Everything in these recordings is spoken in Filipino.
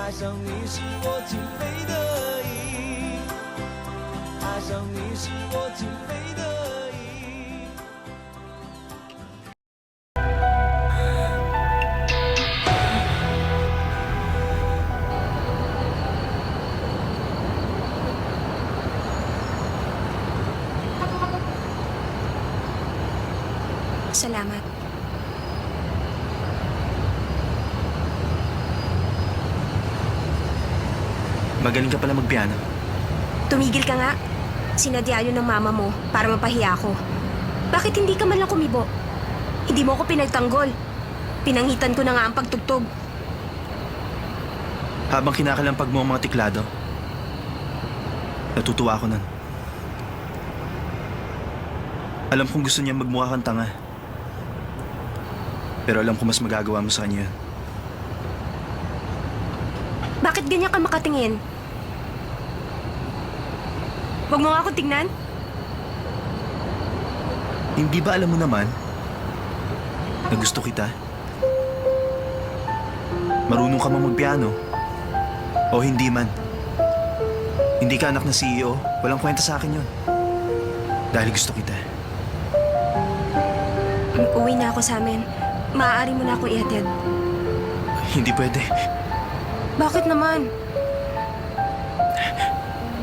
爱上你是我情非得已，爱上你是我情非得已。Salamat. Magaling ka pala magpiano. Tumigil ka nga. Sinadya yun ng mama mo para mapahiya ako. Bakit hindi ka man lang kumibo? Hindi mo ako pinagtanggol. Pinangitan ko na nga ang pagtugtog. Habang kinakalampag mo ang mga tiklado, natutuwa ako nun. Alam kong gusto niya magmukha kang tanga. Pero alam ko mas magagawa mo sa kanya yun. Bakit ganyan ka makatingin? Huwag mo nga ako tingnan. Hindi ba alam mo naman na gusto kita? Marunong ka mang magpiano o hindi man. Hindi ka anak ng CEO, walang kwenta sa akin yun. Dahil gusto kita. Uwi na ako sa amin. Maaari mo na ako ihatid. Hindi pwede. Bakit naman?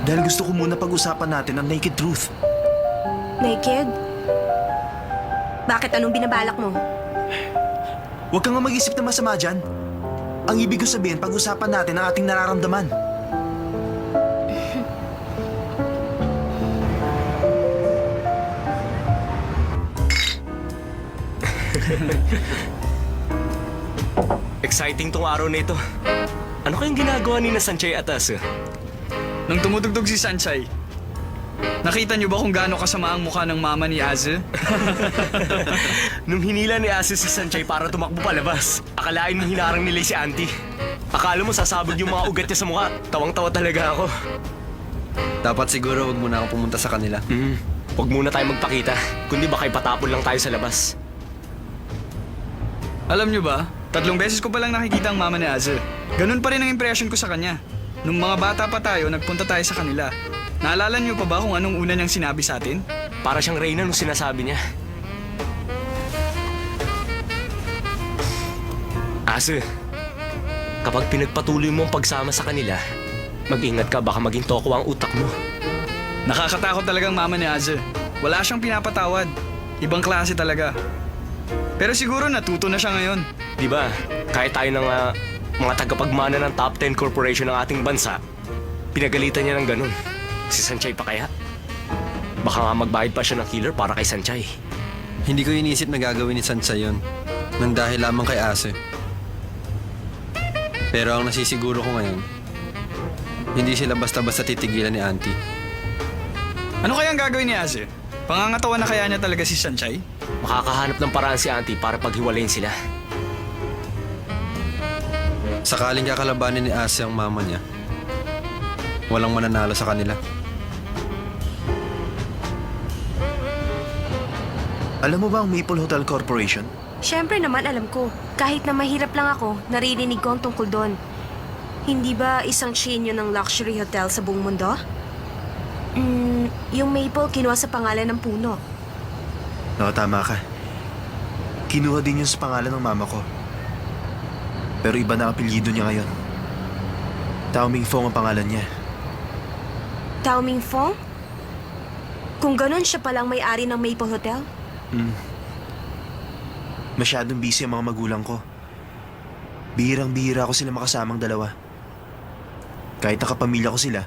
Dahil gusto ko muna pag-usapan natin ang naked truth. Naked? Bakit? Anong binabalak mo? Huwag kang nga mag-isip na masama dyan. Ang ibig ko sabihin, pag-usapan natin ang ating nararamdaman. Exciting tong araw na ito. Ano kayang ginagawa ni na Sanchay at Ase? Nung tumutugtog si Sanchay, nakita niyo ba kung gaano kasama ang mukha ng mama ni Aze? Nung hinila ni Ase si Sanchay para tumakbo palabas, akalain mo hinarang nila si Auntie. Akala mo sasabog yung mga ugat niya sa mukha. Tawang-tawa talaga ako. Dapat siguro wag muna ako pumunta sa kanila. Huwag muna tayo magpakita. Kundi baka ipatapon lang tayo sa labas. Alam niyo ba, 3 beses ko palang nakikita ang mama ni Aze. Ganun pa rin ang impression ko sa kanya. Nung mga bata pa tayo, nagpunta tayo sa kanila. Naalala niyo pa ba kung anong una niyang sinabi sa atin? Para siyang Reyna nung sinasabi niya. Ase, kapag pinagpatuloy mo ang pagsama sa kanila, mag-ingat ka, baka maging toko ang utak mo. Nakakatakot talagang mama ni Aze. Wala siyang pinapatawad. Ibang klase talaga. Pero siguro natuto na siya ngayon. Di ba, kahit tayo ng mga tagapagmana ng top 10 corporation ng ating bansa, pinagalitan niya ng ganun. Si Sanchay pa kaya? Baka nga magbayad pa siya ng killer para kay Sanchay. Hindi ko inisip na gagawin ni Sanchay yun nang dahil lamang kay Ase. Pero ang nasisiguro ko ngayon, hindi sila basta-basta titigilan ni Auntie. Ano kaya ang gagawin ni Aze? Pangangatawan na kaya niya talaga si Sanchay? Makakahanap ng paraan si Auntie para paghiwalayin sila. Sakaling kakalabanin ni Ase ang mama niya, walang mananalo sa kanila. Alam mo ba ang Maple Hotel Corporation? Siyempre naman alam ko. Kahit na mahirap lang ako, naririnig ko ang tungkol doon. Hindi ba isang chain yun ng luxury hotel sa buong mundo? Yung Maple kinuha sa pangalan ng puno. Oo, tama ka. Kinuha din yun sa pangalan ng mama ko. Pero iba na ang apelyido niya ngayon. Tao Ming Fong ang pangalan niya. Tao Ming Fong? Kung ganun, siya palang may-ari ng Maple Hotel? Masyadong busy ang mga magulang ko. Bihirang-bihira ko sila makasamang dalawa. Kahit nakapamilya ko sila,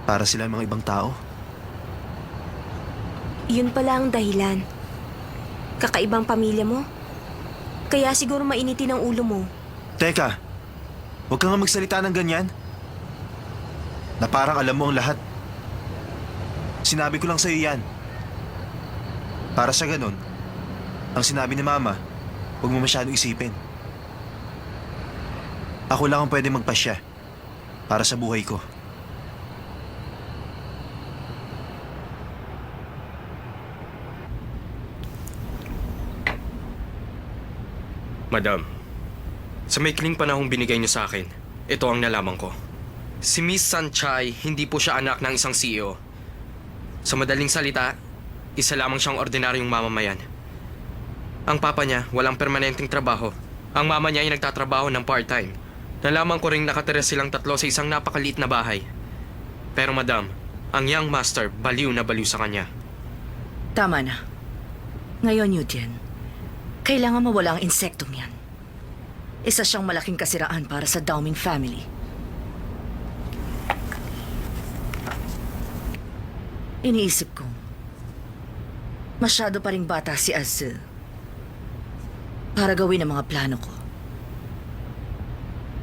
para sila mga ibang tao. Yun pala ang dahilan. Kakaibang pamilya mo? Kaya siguro mainitin ang ulo mo. Teka, huwag ka nga magsalita ng ganyan. Na parang alam mo ang lahat. Sinabi ko lang sa'yo yan. Para sa ganun, ang sinabi ni Mama, huwag mo masyadong isipin. Ako lang ang pwede magpasya para sa buhay ko. Madam, sa maikling panahong binigay niyo sa akin, ito ang nalaman ko. Si Miss Sanchay, hindi po siya anak ng isang CEO. Sa madaling salita, isa lamang siyang ordinaryong mamamayan. Ang papa niya, walang permanenteng trabaho. Ang mama niya ay nagtatrabaho ng part-time. Nalaman ko ring nakatira silang tatlo sa isang napakaliit na bahay. Pero madam, ang young master, baliw na baliw sa kanya. Tama na. Ngayon, Yudien, kailangan mawala ang insektong yan. Isa siyang malaking kasiraan para sa Dowming family. Iniisip ko, masyado pa ring bata si Azil para gawin ang mga plano ko.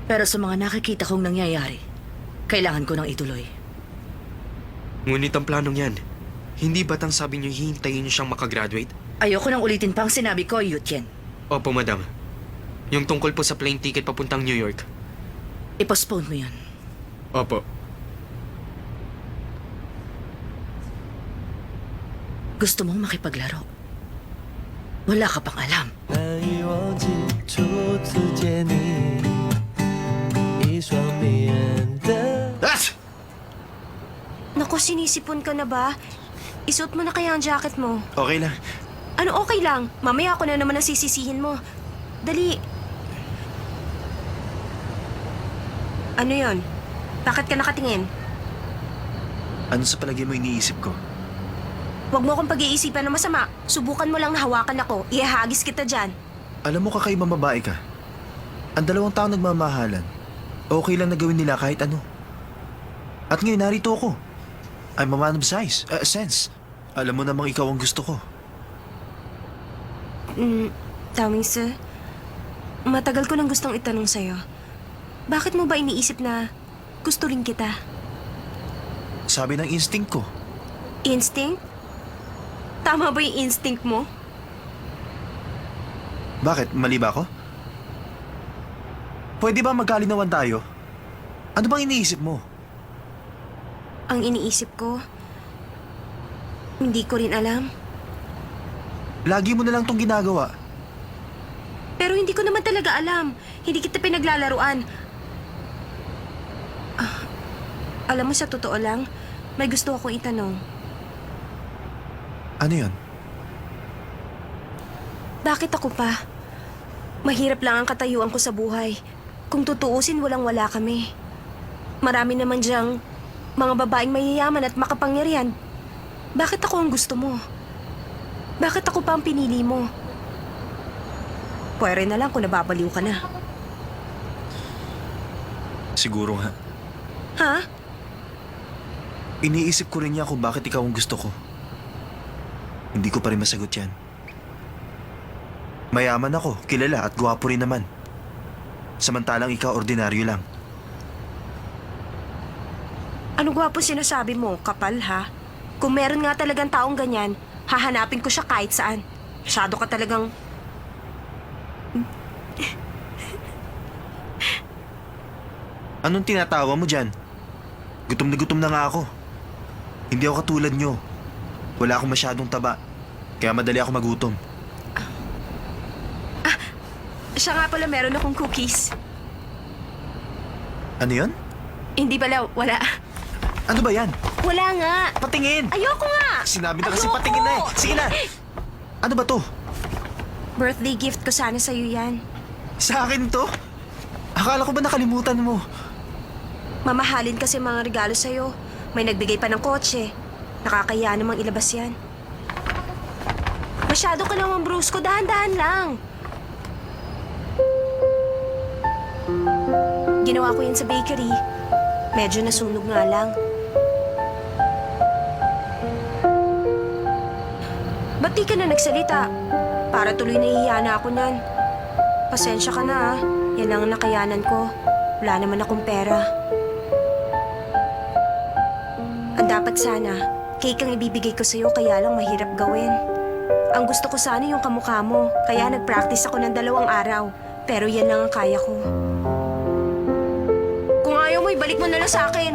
Pero sa mga nakikita kong nangyayari, kailangan ko nang ituloy. Ngunit ang planong yan, hindi batang sabi niyo hihintayin niyo siyang makagraduate? Ayoko nang ulitin pa ang sinabi ko, Yutien. Opo, madam. Yung tungkol po sa plane ticket papuntang New York. I-postpone mo yan. Opo. Gusto mong makipaglaro. Wala ka pang alam. 难以忘记初次见你，一双迷人的。 Naku, sinisipon ka na ba? Isuot mo na kaya ang jacket mo. Okay lang. Ano okay lang? Mamaya ako na naman ang sisisihin mo. Dali. Ano yon? Bakit ka nakatingin? Ano sa palagay mo iniisip ko? Huwag mo akong pag-iisipan na masama. Subukan mo lang na hawakan ako. Ihahagis kita dyan. Alam mo, kakaibang babae ka. Ang 2 taon nagmamahalan. Okay lang na gawin nila kahit ano. At ngayon, narito ako. I'm a man of sense. Alam mo namang ikaw ang gusto ko. Daming sir, matagal ko nang gustong itanong sa'yo. Bakit mo ba iniisip na gusto rin kita? Sabi ng instinct ko. Instinct? Tama ba yung instinct mo? Bakit? Mali ba ako? Pwede ba magkalinawan tayo? Ano bang iniisip mo? Ang iniisip ko, hindi ko rin alam. Lagi mo na lang tong ginagawa. Pero hindi ko naman talaga alam. Hindi kita pinaglalaruan. Alam mo, sa totoo lang, may gusto akong itanong. Ano yun? Bakit ako pa? Mahirap lang ang katayuan ko sa buhay. Kung tutuusin, walang-wala kami. Marami naman diyang mga babaeng mayayaman at makapangyarihan. Bakit ako ang gusto mo? Bakit ako pa ang pinili mo? Pwede na lang kung nababaliw ka na. Siguro nga. Ha? Iniisip ko rin niya kung bakit ikaw ang gusto ko. Hindi ko pa rin masagot yan. Mayaman ako, kilala at gwapo rin naman. Samantalang ikaw ordinaryo lang. Ano gwapo sinasabi mo? Kapal, ha? Kung meron nga talagang taong ganyan, hahanapin ko siya kahit saan. Masyado ka talagang... Anong tinatawa mo dyan? Gutom na nga ako. Hindi ako katulad nyo. Wala akong masyadong taba. Kaya madali ako magutom. Siya nga pala, meron akong cookies. Ano yun? Hindi pala, wala. Ano ba yan? Wala nga. Patingin! Ayoko nga! Sinabi na kasi Ayoko! patingin na eh. Sige na! Ano ba to? Birthday gift ko sana sa'yo yan. Sa akin to? Akala ko ba nakalimutan mo? Mamahalin kasi mga regalo sa'yo. May nagbigay pa ng kotse. Nakakaya namang ilabas yan. Masyado ka naman brusko, dahan-dahan lang. Ginawa ko yan sa bakery. Medyo nasunog nga lang. Ba't di ka na nagsalita? Para tuloy nahihiya na ako niyan. Pasensya ka na, ah. Yan lang ang nakayanan ko. Wala naman akong pera. Ang dapat sana, cake ang ibibigay ko sa'yo, kaya lang mahirap gawin. Ang gusto ko sana yung kamukha mo, kaya nag-practice ako ng 2 araw. Pero yan lang ang kaya ko. Kung ayaw mo, ibalik mo na lang sa akin.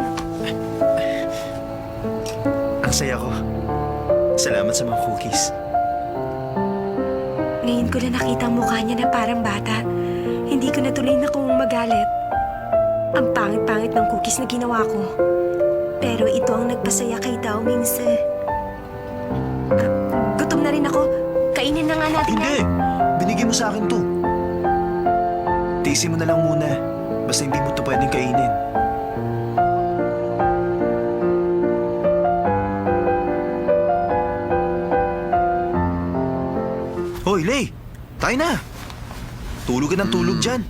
Ang saya ko. Salamat sa mga cookies. Ngayon ko na nakita ang mukha niya na parang bata. Hindi ko na tuloy na kung magalit. Ang pangit-pangit ng cookies na ginawa ko. Pero ito ang nagpasaya kay Dao Mingse. Gutom na rin ako. Kainin na nga natin Hindi! yan. Binigay mo sa akin to. Tiisin mo na lang muna. Basta hindi mo to pwedeng kainin. Hoy, Lay! Tayo na! Tulog ka ng tulog dyan.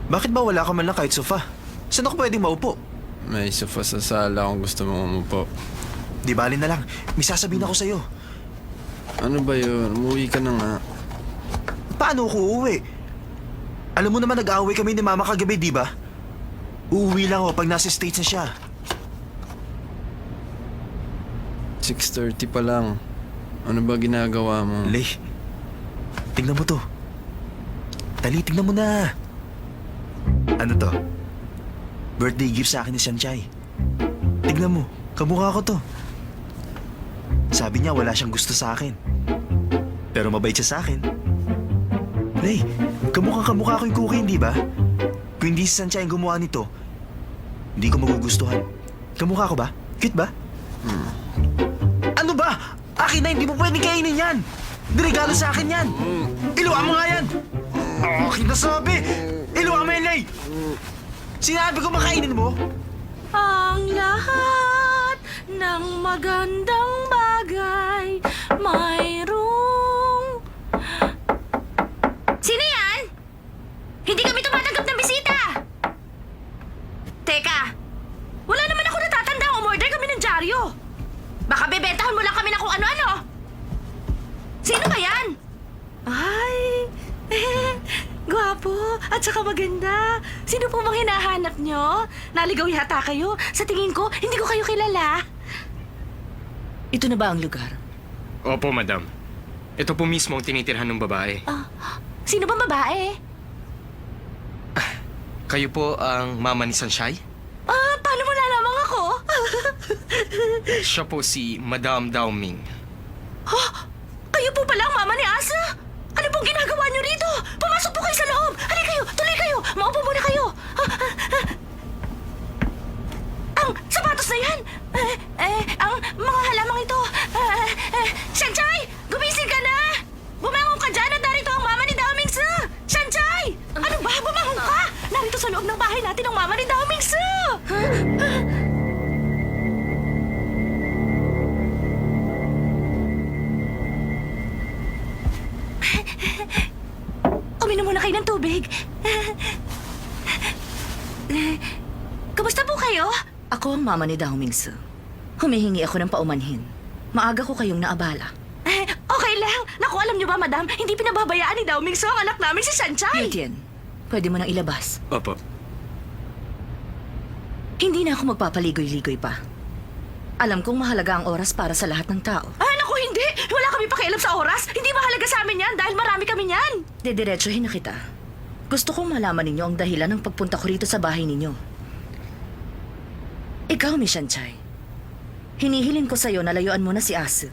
Bakit ba wala ka man lang kahit sofa? Saan ako pwedeng maupo? May sofa sa sala kung gusto mo umupo. Di bali na lang. May sasabihin ako sa'yo. Ano ba yun? Umuwi ka na nga. Paano ako uuwi? Alam mo naman nag-aaway kami ni Mama kagabi, di ba? Uuwi lang ako pag nasa States na siya. 6:30 pa lang. Ano ba ginagawa mo? Lay, tingnan mo to. Dali, tingnan mo na. Ano to? Birthday gift sa akin ni Sanchay. Tignan mo, kamukha ko to. Sabi niya wala siyang gusto sa akin. Pero mabait siya sa akin. Lay, kamukha ko yung cookie, hindi ba? Kung hindi si Sanchay ang gumawa nito, hindi ko magugustuhan. Kamukha ko ba? Cute ba? Ano ba? Akin na, hindi mo pwedeng kainin yan! Regalo sa akin yan! Iluwa mo nga yan! Akin na sabi! Iluwa mo yan, Lay! Sinabi ko makainin mo? Ang lahat ng magandang bagay mayroong... Sino yan? Hindi kami tumatanggap ng bisita! Teka, wala naman ako natatanda. Umorder kami ng dyaryo. Baka bebentahan mo lang kami ng kung ano-ano. Sino ba yan? Ay, gwapo at saka maganda. Sino po bang hinahanap nyo? Naligaw yata kayo. Sa tingin ko, hindi ko kayo kilala. Ito na ba ang lugar? Opo, madam. Ito po mismo ang tinitirhan ng babae. Sino bang babae? Kayo po ang mama ni Sanchay? Paano mo nalamang ako? Siya po si Madame Dao Ming. Kayo po pala ang mama ni Asa? Ano pong ginagawa niyo rito? Pumasok po kayo sa loob! Halika kayo! Tuloy kayo! Maupo muna kayo! Ang sapatos na yan! Ang mga halamang ito! Sanchay! Gumising ka na! Bumangon ka dyan at narito ang mama ni Dao-Ming Su! Sanchay! Ano ba? Bumangon ka! Narito sa loob ng bahay natin ang mama ni Dao-Ming Su! Uminom muna kayo ng tubig. Kamusta po kayo? Ako ang mama ni Dao Mingse. Humihingi ako ng paumanhin. Maaga ko kayong naabala. Okay lang. Naku, alam niyo ba, madam, hindi pinababayaan ni Dao Mingse ang anak namin si Sanchay. Yutien, pwede mo nang ilabas. Opo. Hindi na ako magpapaligoy-ligoy pa. Alam kong mahalaga ang oras para sa lahat ng tao. Naku, hindi. Wala kami pakialam sa oras. Hindi mahalaga sa amin yan dahil marami kami yan. Dediretsuhin na kita. Gusto kong malaman ninyo ang dahilan ng pagpunta ko rito sa bahay ninyo. Ikaw, Miss Sanchay. Hinihiling ko sa'yo na layuan mo na si Asu.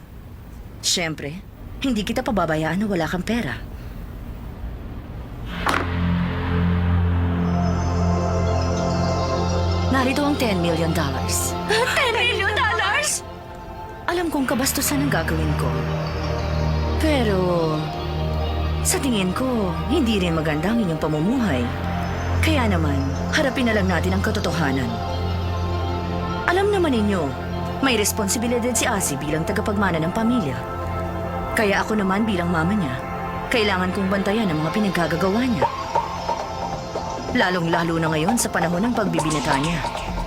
Siyempre, hindi kita pababayaan na wala kang pera. Narito ang $10 million. $10 million? Alam kong kabastusan ang gagawin ko. Pero, sa tingin ko, hindi rin maganda ang inyong pamumuhay. Kaya naman, harapin na lang natin ang katotohanan. Alam naman ninyo, may responsibilidad si Asi bilang tagapagmana ng pamilya. Kaya ako naman bilang mama niya, kailangan kong bantayan ang mga pinaggagawa niya. Lalong-lalo na ngayon sa panahon ng pagbibinata niya.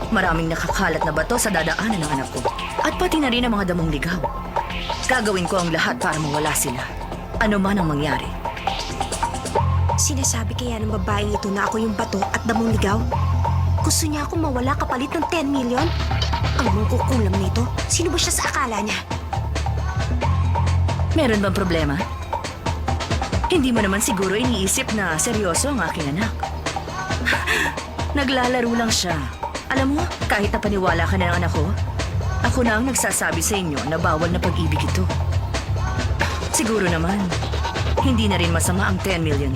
Maraming nakakalat na bato sa dadaanan ng anak ko. At pati na rin ang mga damong ligaw. Gagawin ko ang lahat para mawala sila. Ano man ang mangyari. Sinasabi kaya ng babaeng ito na ako yung bato at damong ligaw? Gusto niya akong mawala kapalit ng 10 million? Ang mangkukulam nito, sino ba siya sa akala niya? Meron bang problema? Hindi mo naman siguro iniisip na seryoso ang aking anak. Naglalaro lang siya. Alam mo, kahit napaniwala ka na ng anak ko, ako na ang nagsasabi sa inyo na bawal na pag-ibig ito. Siguro naman, hindi na rin masama ang $10 million.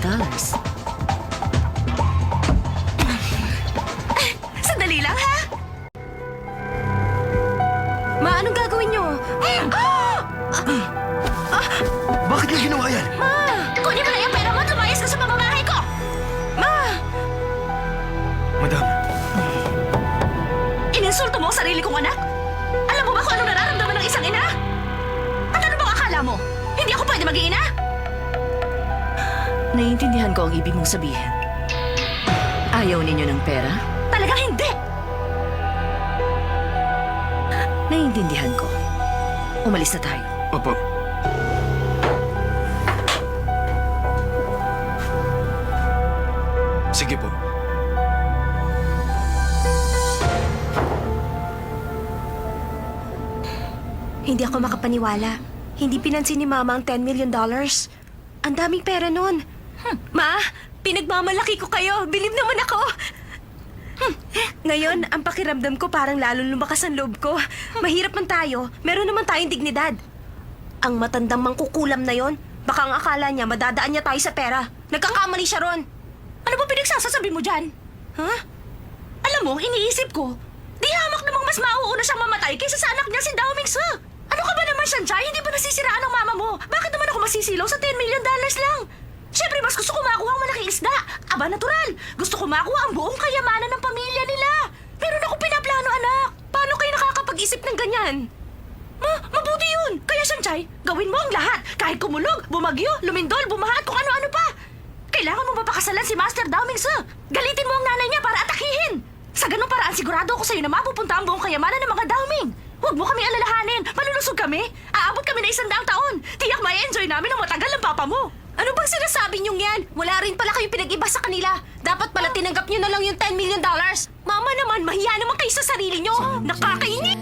Naiintindihan ko ang ibig mong sabihin. Ayaw ninyo ng pera? Talagang hindi! Naiintindihan ko. Umalis na tayo. Opo. Sige po. Hindi ako makapaniwala. Hindi pinansin ni Mama ang $10 million. Ang daming pera nun. Ma, pinagmamalaki ko kayo. Believe naman ako. Ngayon, ang pakiramdam ko parang lalong lumakas ang loob ko. Mahirap man tayo, meron naman tayong dignidad. Ang matandang mangkukulam na yon, baka ang akala niya madadaan niya tayo sa pera. Nagkakamali siya ron. Ano ba pinagsasasabi mo dyan? Huh? Alam mo, iniisip ko, di hamak namang mas mauuna siyang mamatay kaysa sa anak niya si Dao Ming Se. Ano ka ba naman, Sanchay? Hindi ba nasisiraan ng mama mo? Bakit naman ako masisilaw sa $10 million lang? Siyempre, mas gusto ko makuha ang malaking isda. Aba, natural. Gusto ko makuha ang buong kayamanan ng pamilya nila. Meron ako pinaplano, anak. Paano kayo nakakapag-isip ng ganyan? Mabuti yun. Kaya, Sanchay, gawin mo ang lahat. Kahit kumulog, bumagyo, lumindol, bumaha at kung ano-ano pa. Kailangan mo mapakasalan si Master Dao Ming Se. Galitin mo ang nanay niya para atakihin. Sa ganung paraan, sigurado ako sa'yo na mapupunta ang buong kayamanan ng mga Dao Ming. Huwag mo kami alalahanin. Malulusog kami. Aabot kami na 100 taon. Tiyak may enjoy namin ang matagal ng papa mo. Ano bang sinasabi niyong yan? Wala rin pala kayong pinag-iba sa kanila. Dapat pala tinanggap niyo na lang yung $10 million. Mama naman, mahiya naman kayo sa sarili niyo. Nakakainis!